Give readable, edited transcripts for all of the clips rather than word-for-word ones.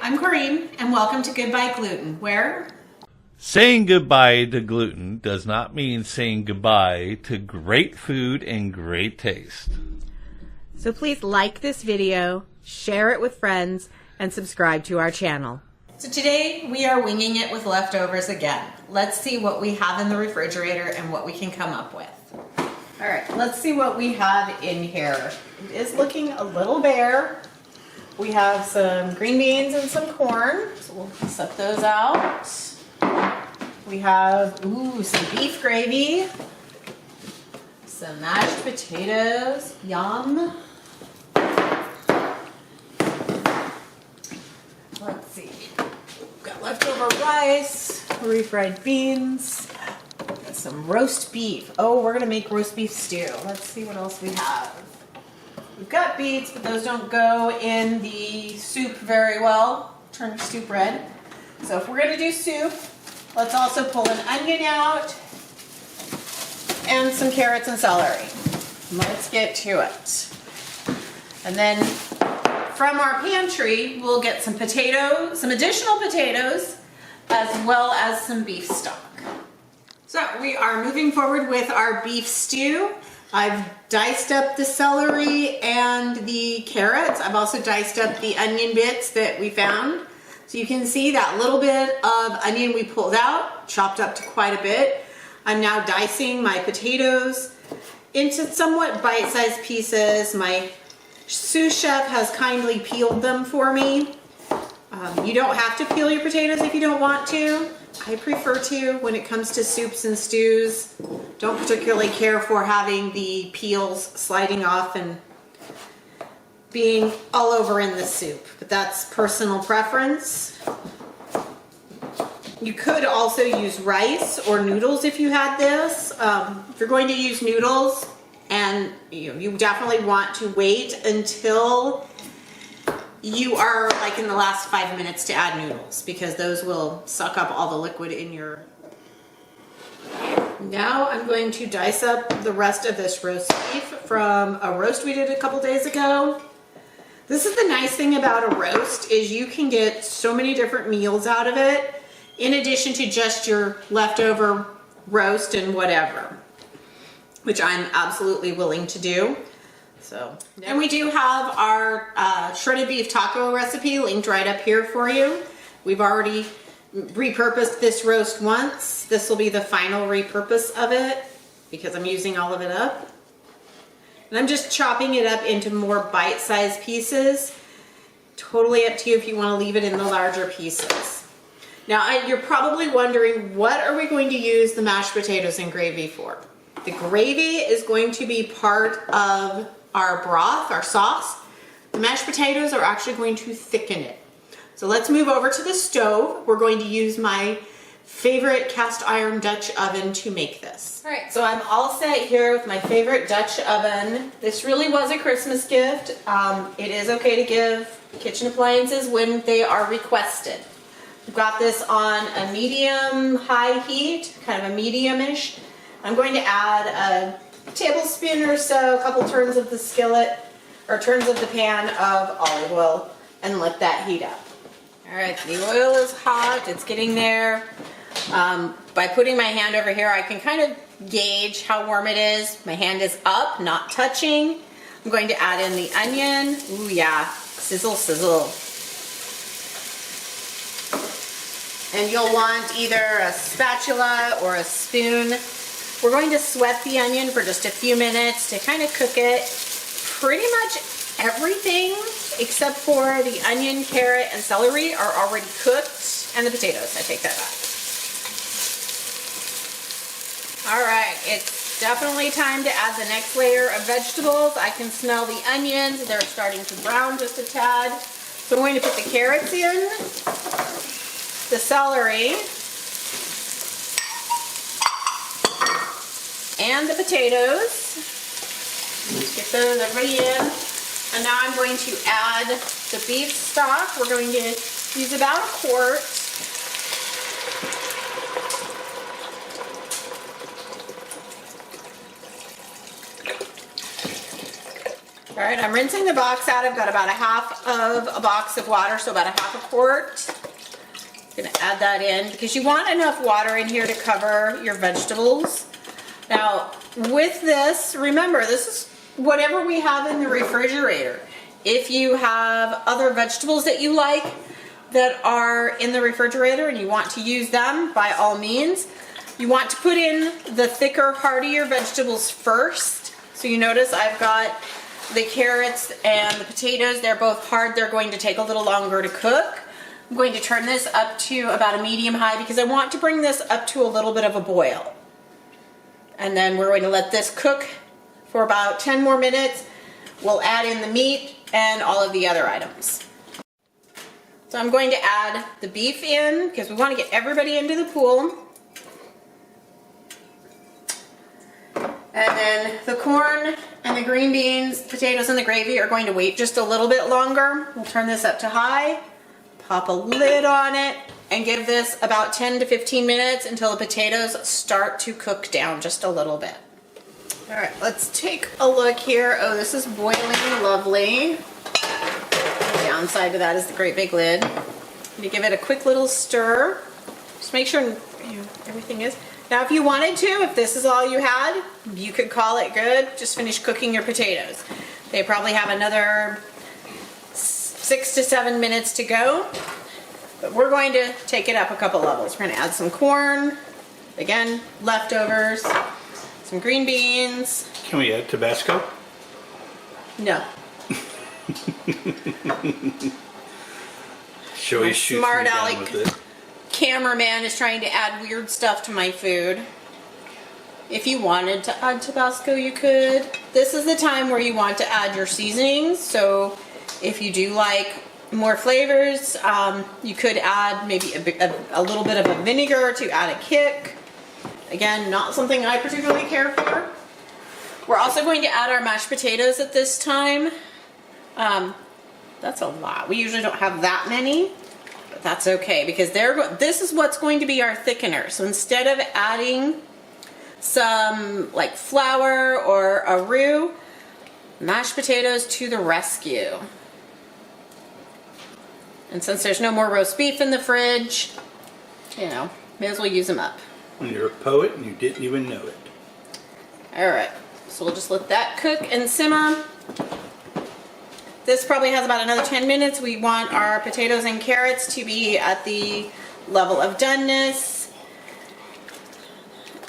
I'm Corinne, and welcome to Goodbye Gluten, where saying goodbye to gluten does not mean saying goodbye to great food and great taste. So please like this video, share it with friends, and subscribe to our channel. So today we are winging it with leftovers again. Let's see what we have in the refrigerator and what we can come up with. All right, let's see what we have in here. It is looking a little bare. We have some green beans and some corn, so we'll set those out. We have, some beef gravy, some mashed potatoes, yum. Let's see, we've got leftover rice, refried beans, got some roast beef. Oh, we're gonna make roast beef stew. Let's see what else we have. We've got beets, but those don't go in the soup very well. Turn your soup red. So if we're gonna do soup, let's also pull an onion out and some carrots and celery. Let's get to it. And then from our pantry, we'll get some potatoes, some additional potatoes, as well as some beef stock. So we are moving forward with our beef stew. I've diced up the celery and the carrots. I've also diced up the onion bits that we found. So you can see that little bit of onion we pulled out, chopped up to quite a bit. I'm now dicing my potatoes into somewhat bite-sized pieces. My sous chef has kindly peeled them for me. You don't have to peel your potatoes if you don't want to. I prefer to when it comes to soups and stews. Don't particularly care for having the peels sliding off and being all over in the soup, but that's personal preference. You could also use rice or noodles if you had this. If you're going to use noodles, and you definitely want to wait until you are like in the last 5 minutes to add noodles, because those will suck up all the liquid in your... Now I'm going to dice up the rest of this roast beef from a roast we did a couple days ago. This is the nice thing about a roast, is you can get so many different meals out of it, in addition to just your leftover roast and whatever, which I'm absolutely willing to do. So, and we do have our shredded beef taco recipe linked right up here for you. We've already repurposed this roast once. This will be the final repurpose of it because I'm using all of it up. And I'm just chopping it up into more bite-sized pieces. Totally up to you if you want to leave it in the larger pieces. Now, you're probably wondering, what are we going to use the mashed potatoes and gravy for? The gravy is going to be part of our broth, our sauce. The mashed potatoes are actually going to thicken it. So let's move over to the stove. We're going to use my favorite cast iron Dutch oven to make this. All right, so I'm all set here with my favorite Dutch oven. This really was a Christmas gift. It is okay to give kitchen appliances when they are requested. I've got this on a medium-high heat, kind of a medium-ish. I'm going to add a tablespoon or so, a couple turns of the skillet, or turns of the pan of olive oil, and let that heat up. All right, the oil is hot, it's getting there. By putting my hand over here, I can kind of gauge how warm it is. My hand is up, not touching. I'm going to add in the onion. Ooh yeah, sizzle, sizzle. And you'll want either a spatula or a spoon. We're going to sweat the onion for just a few minutes to kind of cook it. Pretty much everything except for the onion, carrot, and celery are already cooked, and the potatoes, I take that back. All right, it's definitely time to add the next layer of vegetables. I can smell the onions, they're starting to brown just a tad. So I'm going to put the carrots in, the celery, and the potatoes. Let's get those everybody in. And now I'm going to add the beef stock. We're going to use about a quart. All right, I'm rinsing the box out. I've got about a half of a box of water, so about a half a quart. I'm gonna add that in because you want enough water in here to cover your vegetables. Now, with this, remember, this is whatever we have in the refrigerator. If you have other vegetables that you like that are in the refrigerator and you want to use them, by all means, you want to put in the thicker, heartier vegetables first. So you notice I've got the carrots and the potatoes. They're both hard. They're going to take a little longer to cook. I'm going to turn this up to about a medium high because I want to bring this up to a little bit of a boil. And then we're going to let this cook for about 10 more minutes. We'll add in the meat and all of the other items. So I'm going to add the beef in because we want to get everybody into the pool. And then the corn and the green beans, potatoes, and the gravy are going to wait just a little bit longer. We'll turn this up to high, pop a lid on it, and give this about 10 to 15 minutes until the potatoes start to cook down just a little bit. All right, let's take a look here. Oh, this is boiling lovely. The downside to that is the great big lid. You give it a quick little stir. Just make sure everything is. Now, if you wanted to, if this is all you had, you could call it good. Just finish cooking your potatoes. They probably have another 6 to 7 minutes to go. But we're going to take it up a couple levels. We're going to add some corn, again, leftovers, some green beans. Can we add Tabasco? No. Joey shoots smart me down aleck with it. Cameraman is trying to add weird stuff to my food. If you wanted to add Tabasco, you could. This is the time where you want to add your seasonings. So if you do like more flavors, you could add maybe a little bit of a vinegar to add a kick. Again, not something I particularly care for. We're also going to add our mashed potatoes at this time. That's a lot. We usually don't have that many, but that's okay because this is what's going to be our thickener. So instead of adding some like flour or a roux, mashed potatoes to the rescue. And since there's no more roast beef in the fridge, you know, may as well use them up. When you're a poet and you didn't even know it. All right, so we'll just let that cook and simmer. This probably has about another 10 minutes. We want our potatoes and carrots to be at the level of doneness.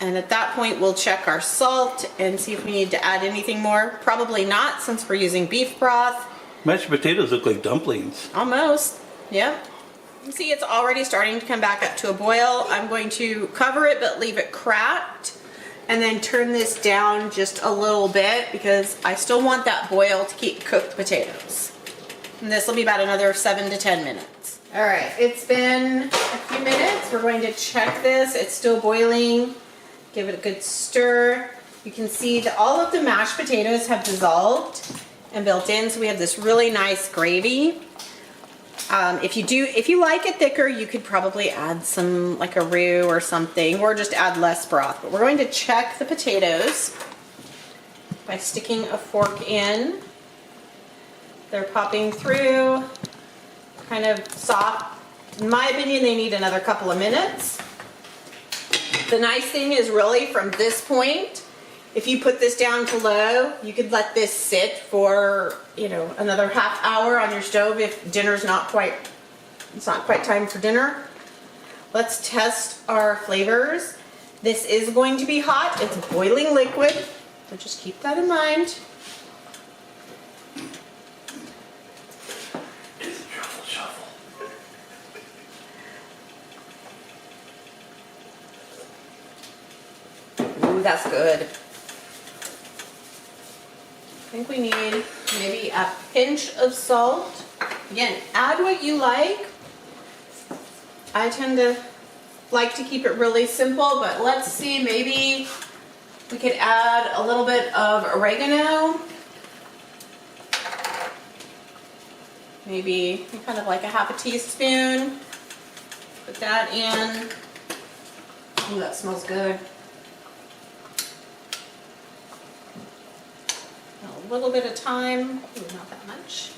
And at that point, we'll check our salt and see if we need to add anything more. Probably not, since we're using beef broth. Mashed potatoes look like dumplings. Almost, yeah. You see it's already starting to come back up to a boil. I'm going to cover it but leave it cracked and then turn this down just a little bit because I still want that boil to keep cooked potatoes. And this will be about another 7 to 10 minutes. All right, it's been a few minutes. We're going to check this. It's still boiling. Give it a good stir. You can see that all of the mashed potatoes have dissolved and built in, so we have this really nice gravy. If you like it thicker, you could probably add some like a roux or something, or just add less broth. But we're going to check the potatoes by sticking a fork in. They're popping through, kind of soft. In my opinion, they need another couple of minutes. The nice thing is really from this point, if you put this down to low, you could let this sit for, you know, another half hour on your stove if dinner's not quite, it's not quite time for dinner. Let's test our flavors. This is going to be hot. It's boiling liquid, so just keep that in mind. It's a truffle shuffle. Ooh, that's good. I think we need maybe a pinch of salt. Again, add what you like. I tend to like to keep it really simple, but let's see, maybe we could add a little bit of oregano. Maybe kind of like a half a teaspoon. Put that in. Ooh, that smells good. A little bit of thyme. Ooh, not that much.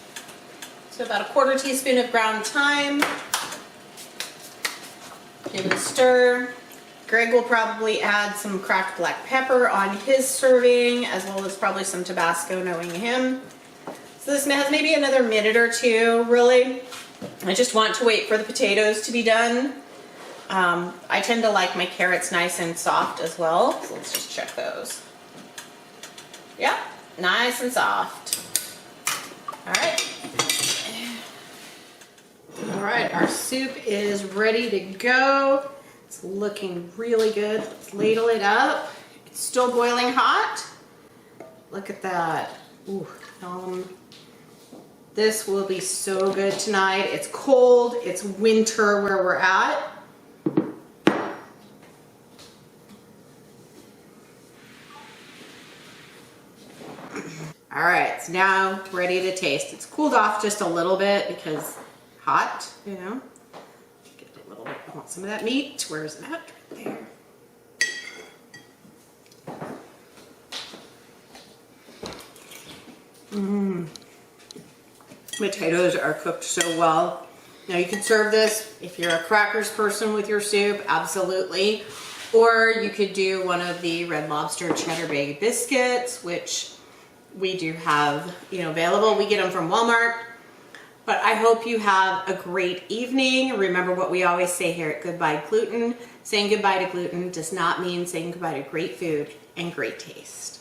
So about a 1/4 teaspoon of ground thyme. Give it a stir. Greg will probably add some cracked black pepper on his serving, as well as probably some Tabasco, knowing him. So this has maybe another minute or two, really. I just want to wait for the potatoes to be done. I tend to like my carrots nice and soft as well, so let's just check those. Yep, nice and soft. All right. All right, our soup is ready to go. It's looking really good. Let's ladle it up. It's still boiling hot. Look at that. Ooh, this will be so good tonight. It's cold, it's winter where we're at. All right, it's now ready to taste. It's cooled off just a little bit because hot, you know. Get a little bit, I want some of that meat. Where is it at? Right there. Potatoes are cooked so well. Now you can serve this if you're a crackers person with your soup, absolutely. Or you could do one of the Red Lobster Cheddar Bay biscuits, which we do have, you know, available. We get them from Walmart. But I hope you have a great evening. Remember what we always say here at Goodbye Gluten. Saying goodbye to gluten does not mean saying goodbye to great food and great taste.